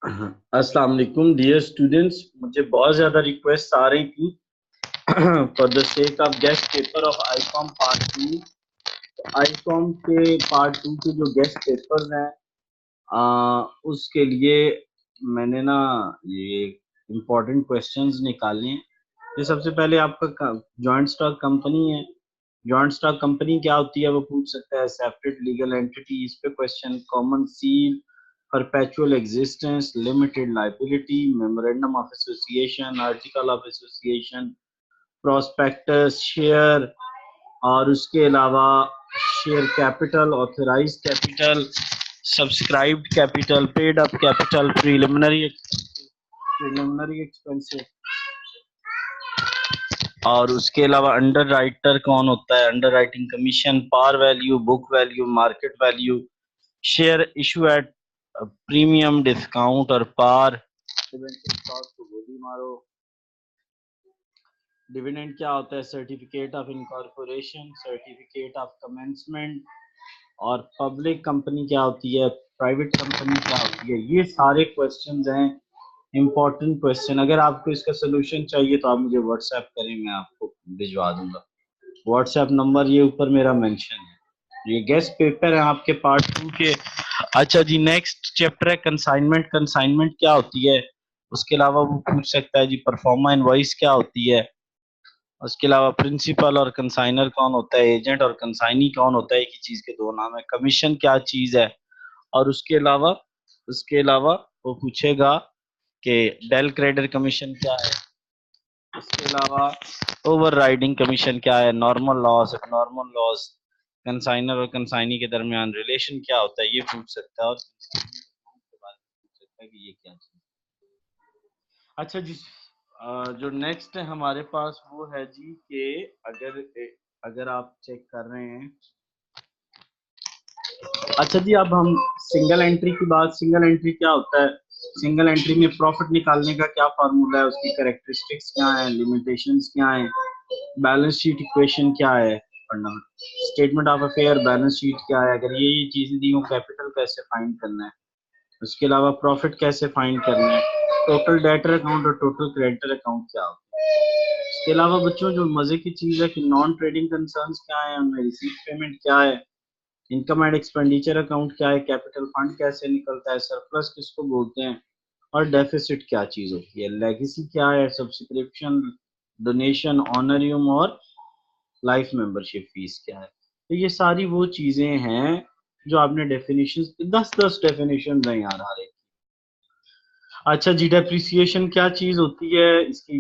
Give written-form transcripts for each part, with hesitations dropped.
अस्सलाम वालेकुम dear students, मुझे बहुत ज़्यादा रिक्वेस्ट आ रही थी for the sake of guest paper of Icom part 2। Icom के पार्ट 2 के जो गेस्ट पेपर्स हैं उसके लिए मैंने ना ये इम्पोर्टेंट क्वेश्चंस निकाले हैं। ये सबसे पहले आपका जॉइंट स्टॉक कंपनी है। जॉइंट स्टॉक कंपनी क्या होती है वो पूछ सकता है। सेपरेट लीगल एंटिटी, इस पे question. Common seal, perpetual existence, limited liability, memorandum of association, article of association, prospectus, share, और उसके अलावा share capital, authorise capital, subscribed capital, paid up capital, preliminary expenses, और उसके अलावा अंडर राइटर कौन होता है, underwriting commission, par value, book value, market value, share issue at premium, discount और पार, गोली मारो। डिविडेंड क्या होता है, certificate of incorporation, certificate of commencement, और पब्लिक कंपनी क्या होती है, प्राइवेट कंपनी क्या होती है। ये सारे क्वेश्चंस हैं, इंपॉर्टेंट क्वेश्चन। अगर आपको इसका सोल्यूशन चाहिए तो आप मुझे व्हाट्सएप करें, मैं आपको भिजवा दूंगा। व्हाट्सएप नंबर ये ऊपर मेरा मेंशन है। ये गेस्ट पेपर है आपके पार्ट 2 के। अच्छा जी, नेक्स्ट चैप्टर है कंसाइनमेंट। कंसाइनमेंट क्या होती है, उसके अलावा वो पूछ सकता है जी परफॉर्मा इनवॉइस क्या होती है। उसके अलावा प्रिंसिपल और कंसाइनर कौन होता है, एजेंट और कंसाइनी कौन होता है, एक ही चीज के दो नाम है। कमीशन क्या चीज है, और उसके अलावा वो पूछेगा कि डेल क्रेडिट कमीशन क्या है। उसके अलावा ओवर राइडिंग कमीशन क्या है, normal loss, normal loss, consignor और कंसाइनी के दरमियान रिलेशन क्या होता है, ये पूछ सकता है। और के बारे में पूछ सकता है कि ये क्या चीज। अच्छा जी, जो नेक्स्ट है हमारे पास वो है जी कि अगर अगर आप चेक कर रहे हैं। अच्छा जी, अब हम सिंगल एंट्री की बात। सिंगल एंट्री क्या होता है, सिंगल एंट्री में प्रॉफिट निकालने का क्या फार्मूला है, उसकी कैरेक्टरिस्टिक्स क्या है, लिमिटेशंस क्या है, बैलेंस शीट इक्वेशन क्या है, statement of affair, balance sheet क्या है। अगर ये चीजें दी हो, कैपिटल कैसे फाइंड करना है, उसके अलावा प्रॉफिट कैसे फाइंड करना है, टोटल डेटर अकाउंट और टोटल क्रेडिटर अकाउंट क्या होता है। इसके अलावा बच्चों जो मजे की चीज है कि नॉन ट्रेडिंग कंसर्न्स क्या है, उनमें रिसीट पेमेंट क्या है, इनकम एंड एक्सपेंडिचर अकाउंट क्या है, कैपिटल फंड कैसे निकलता है, सरप्लस किसको बोलते हैं, और डेफिसिट क्या चीज होती है, लेगेसी क्या है, सब्सक्रिप्शन, डोनेशन, ऑनरियम और लाइफ मेंबरशिप फीस क्या है। तो ये सारी वो चीजें हैं जो आपने डेफिनेशन, 10-10 डेफिनेशन है यार हर एक। अच्छा जी, डेप्रिसिएशन क्या चीज होती है, इसकी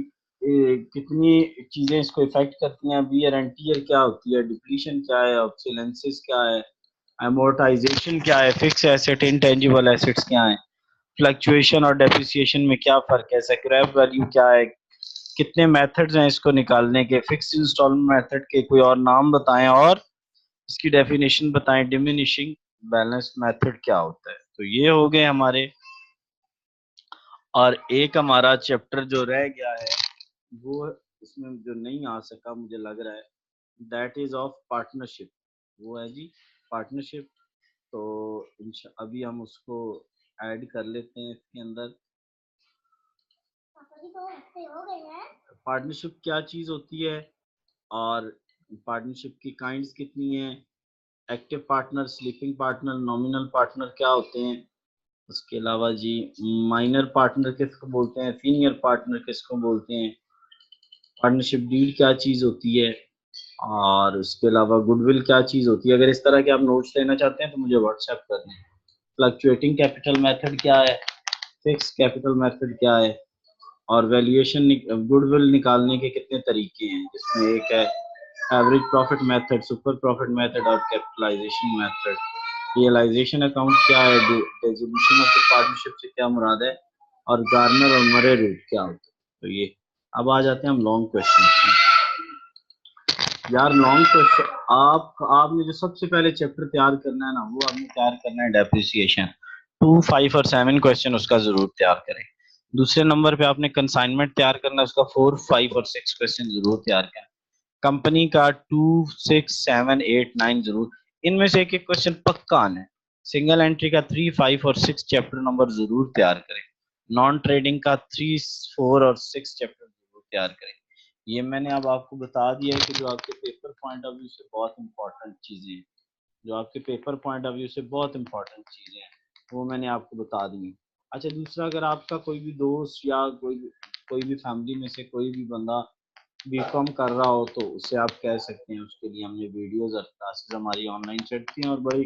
कितनी चीजें इसको इफेक्ट करती हैं, वियर एंड टियर क्या होती है, डिप्लीशन क्या है, ऑब्सोलेंसेस क्या है, अमोर्टाइजेशन क्या है, फिक्स एसेट, इनटेंजिबल एसेट्स क्या है, फ्लक्चुएशन और डेप्रिसिएशन में क्या फर्क है, स्क्रैप वैल्यू क्या है, कितने मेथड्स हैं इसको निकालने के, फिक्स इंस्टॉलमेंट मेथड के कोई और नाम बताएं, और इसकी डेफिनेशन बताएं, डिमिनिशिंग बैलेंस मेथड क्या होता है। तो ये हो गए हमारे। और एक हमारा चैप्टर जो रह गया है वो इसमें जो नहीं आ सका मुझे लग रहा है, दैट इज ऑफ पार्टनरशिप। वो है जी पार्टनरशिप। तो अभी हम उसको ऐड कर लेते हैं इसके अंदर। पार्टनरशिप क्या चीज होती है, और पार्टनरशिप की काइंड्स कितनी है, active partner, sleeping partner, nominal partner क्या होते हैं। उसके अलावा जी माइनर पार्टनर किसको बोलते हैं, सीनियर पार्टनर किसको बोलते हैं, पार्टनरशिप डीड क्या चीज होती है, और उसके अलावा गुडविल क्या चीज होती है। अगर इस तरह के आप नोट्स लेना चाहते हैं तो मुझे व्हाट्सएप कर दें। फ्लक्चुएटिंग कैपिटल मेथड क्या है, फिक्स कैपिटल मेथड क्या है, और वैल्यूएशन गुडविल निकालने के कितने तरीके हैं, जिसमें एक है average profit method, super profit method और कैपिटलाइजेशन मेथड। रियलाइजेशन अकाउंट क्या है, डिसोल्यूशन ऑफ द पार्टनरशिप से क्या मुराद है, और गार्नर और मरे रूट क्या होता है। तो ये अब आ जाते हैं हम लॉन्ग क्वेश्चन। यार लॉन्ग क्वेश्चन, आपने जो सबसे पहले चैप्टर तैयार करना है ना, वो आपने तैयार करना है डेप्रिसिएशन। 2, 5 और 7 क्वेश्चन उसका जरूर तैयार करें। दूसरे नंबर पे आपने कंसाइनमेंट तैयार करना है, उसका 4, 5 और 6 क्वेश्चन जरूर तैयार करें। कंपनी का 2, 6, 7, 8, 9 जरूर, इनमें से एक क्वेश्चन पक्का आना है। सिंगल एंट्री का 3, 5 और 6 चैप्टर नंबर जरूर तैयार करें। नॉन ट्रेडिंग का 3, 4 और 6 चैप्टर जरूर तैयार करें। ये मैंने अब आपको बता दिया है कि जो आपके पेपर पॉइंट ऑफ व्यू से बहुत इंपॉर्टेंट चीज़ें हैं, जो आपके पेपर पॉइंट ऑफ व्यू से बहुत इंपॉर्टेंट चीज़ें हैं, वो मैंने आपको बता दी हैं। अच्छा, दूसरा, अगर आपका कोई भी दोस्त या कोई भी फैमिली में से कोई भी बंदा बीकॉम कर रहा हो तो उससे आप कह सकते हैं, उसके लिए हमने वीडियोस और क्लासेस हमारी ऑनलाइन चलती हैं और बड़ी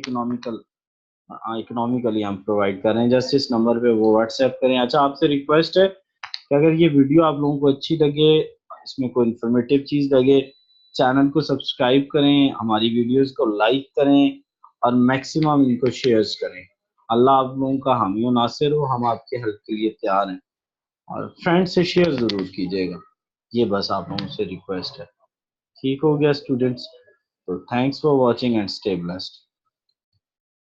इकोनॉमिकली हम प्रोवाइड कर रहे हैं। जस्ट इस नंबर पे वो व्हाट्सएप करें। अच्छा, आपसे रिक्वेस्ट है कि अगर ये वीडियो आप लोगों को अच्छी लगे, इसमें कोई इन्फॉर्मेटिव चीज़ लगे, चैनल को सब्सक्राइब करें, हमारी वीडियोस को लाइक करें और मैक्सिमम इनको शेयर्स करें। अल्लाह आप लोगों का हामी और नासिर हो, हम आपके हेल्प के लिए तैयार हैं। और फ्रेंड से शेयर ज़रूर कीजिएगा, ये बस आप लोगों से रिक्वेस्ट है। ठीक हो गया स्टूडेंट्स? तो thanks for watching and stay blessed.